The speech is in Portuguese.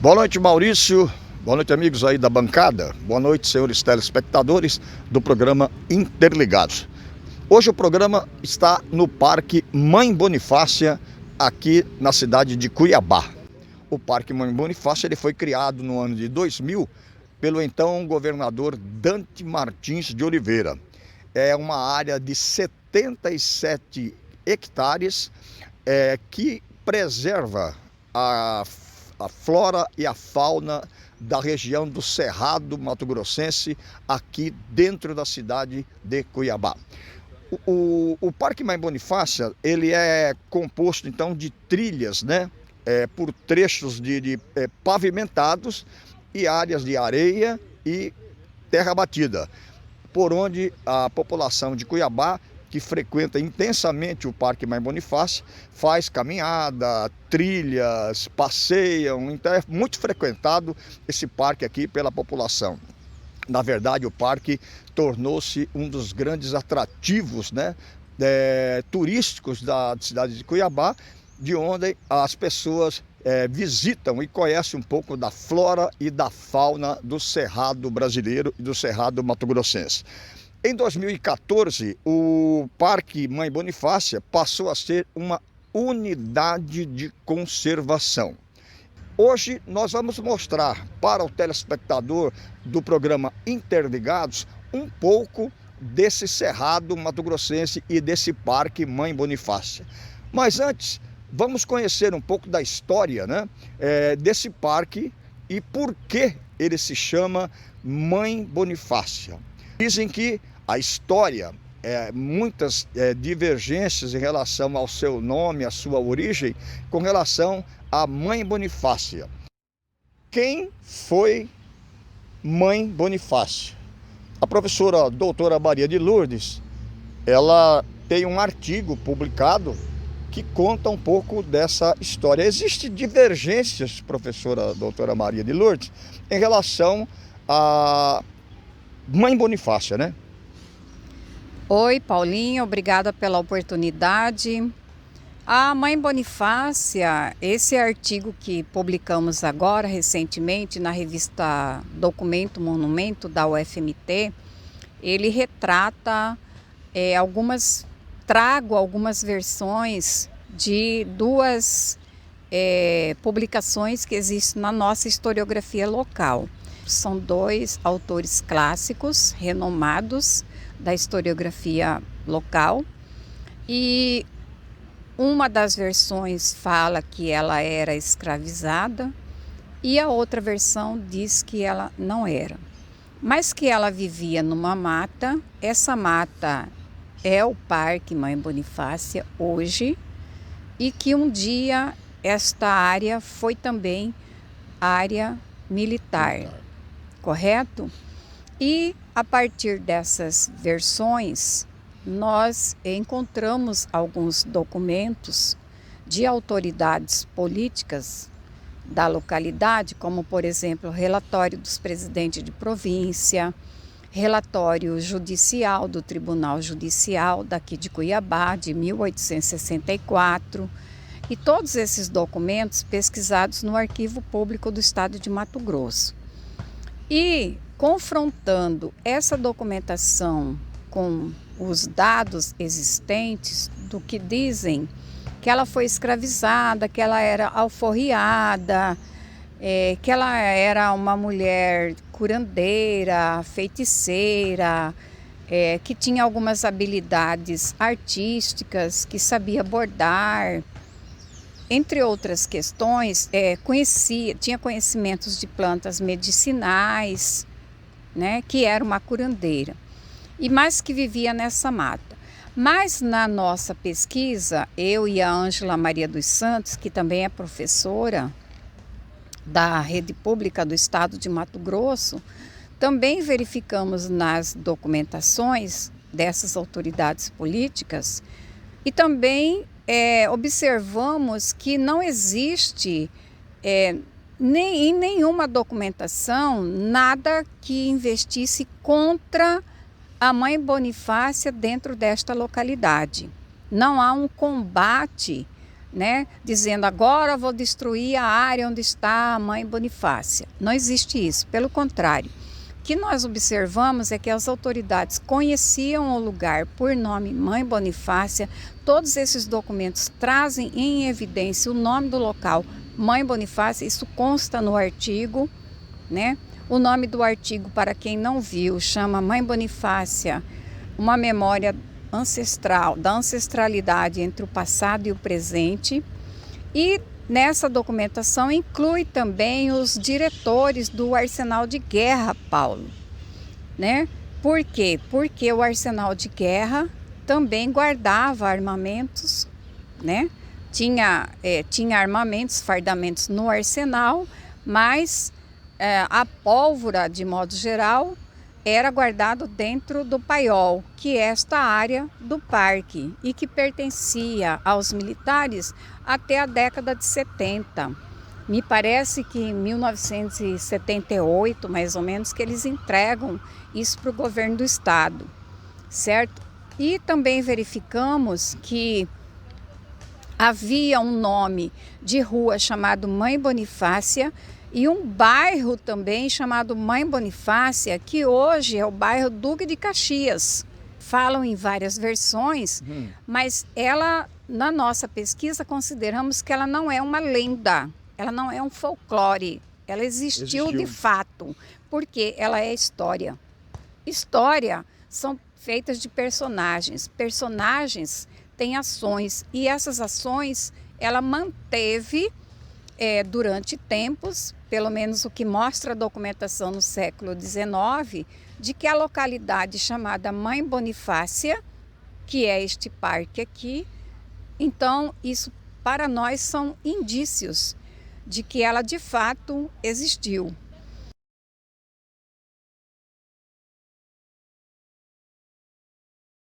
Boa noite, Maurício. Boa noite, amigos aí da bancada. Boa noite, senhores telespectadores do programa Interligados. Hoje o programa está no Parque Mãe Bonifácia, aqui na cidade de Cuiabá. O Parque Mãe Bonifácia ele foi criado no ano de 2000 pelo então governador Dante Martins de Oliveira. É uma área de 77 hectares que preserva a flora e a fauna da região do Cerrado Mato-Grossense, aqui dentro da cidade de Cuiabá. O Parque Mãe Bonifácia, ele é composto então de trilhas, por trechos pavimentados e áreas de areia e terra batida, por onde a população de Cuiabá, que frequenta intensamente o Parque Mãe Bonifácia, faz caminhada, trilhas, passeiam. Então é muito frequentado esse parque aqui pela população. Na verdade, o parque tornou-se um dos grandes atrativos turísticos da cidade de Cuiabá, de onde as pessoas visitam e conhecem um pouco da flora e da fauna do Cerrado brasileiro e do Cerrado mato-grossense. Em 2014, o Parque Mãe Bonifácia passou a ser uma unidade de conservação. Hoje nós vamos mostrar para o telespectador do programa Interligados um pouco desse Cerrado mato-grossense e desse Parque Mãe Bonifácia. Mas antes, vamos conhecer um pouco da história desse parque e por que ele se chama Mãe Bonifácia. Dizem que a história, muitas divergências em relação ao seu nome, à sua origem, com relação à Mãe Bonifácia. Quem foi Mãe Bonifácia? A professora doutora Maria de Lourdes, ela tem um artigo publicado que conta um pouco dessa história. Existem divergências, professora doutora Maria de Lourdes, em relação a Mãe Bonifácia, Oi, Paulinho, obrigada pela oportunidade. A Mãe Bonifácia, esse artigo que publicamos agora recentemente na revista Documento Monumento da UFMT, ele retrata trago algumas versões de duas publicações que existem na nossa historiografia local. São dois autores clássicos, renomados da historiografia local, e uma das versões fala que ela era escravizada e a outra versão diz que ela não era, mas que ela vivia numa mata. Essa mata é o Parque Mãe Bonifácia hoje, e que um dia esta área foi também área militar. Correto? E a partir dessas versões, nós encontramos alguns documentos de autoridades políticas da localidade, como, por exemplo, o relatório dos presidentes de província, relatório judicial do Tribunal Judicial daqui de Cuiabá, de 1864, e todos esses documentos pesquisados no Arquivo Público do Estado de Mato Grosso. E confrontando essa documentação com os dados existentes, do que dizem que ela foi escravizada, que ela era alforriada, que ela era uma mulher curandeira, feiticeira, que tinha algumas habilidades artísticas, que sabia bordar, entre outras questões, tinha conhecimentos de plantas medicinais, que era uma curandeira, mas que vivia nessa mata. Mas na nossa pesquisa, eu e a Ângela Maria dos Santos, que também é professora da rede pública do estado de Mato Grosso, também verificamos nas documentações dessas autoridades políticas e também observamos que não existe em nenhuma documentação nada que investisse contra a Mãe Bonifácia dentro desta localidade. Não há um combate né, dizendo agora vou destruir a área onde está a Mãe Bonifácia. Não existe isso, pelo contrário. O que nós observamos é que as autoridades conheciam o lugar por nome Mãe Bonifácia. Todos esses documentos trazem em evidência o nome do local, Mãe Bonifácia, isso consta no artigo, né? O nome do artigo, para quem não viu, chama Mãe Bonifácia, uma memória ancestral, da ancestralidade entre o passado e o presente. E nessa documentação inclui também os diretores do arsenal de guerra, Paulo, né? Por quê? Porque o arsenal de guerra também guardava armamentos, né? Tinha armamentos, fardamentos no arsenal, mas a pólvora, de modo geral, era guardado dentro do paiol, que é esta área do parque e que pertencia aos militares até a década de 70. Me parece que em 1978, mais ou menos, que eles entregam isso para o governo do estado, certo? E também verificamos que havia um nome de rua chamado Mãe Bonifácia e um bairro também chamado Mãe Bonifácia, que hoje é o bairro Duque de Caxias. Falam em várias versões, mas ela, na nossa pesquisa, consideramos que ela não é uma lenda, ela não é um folclore, ela existiu de fato, porque ela é história. História são feitas de personagens, personagens têm ações, e essas ações ela manteve durante tempos, pelo menos o que mostra a documentação no século XIX, de que a localidade chamada Mãe Bonifácia, que é este parque aqui, então isso para nós são indícios de que ela de fato existiu.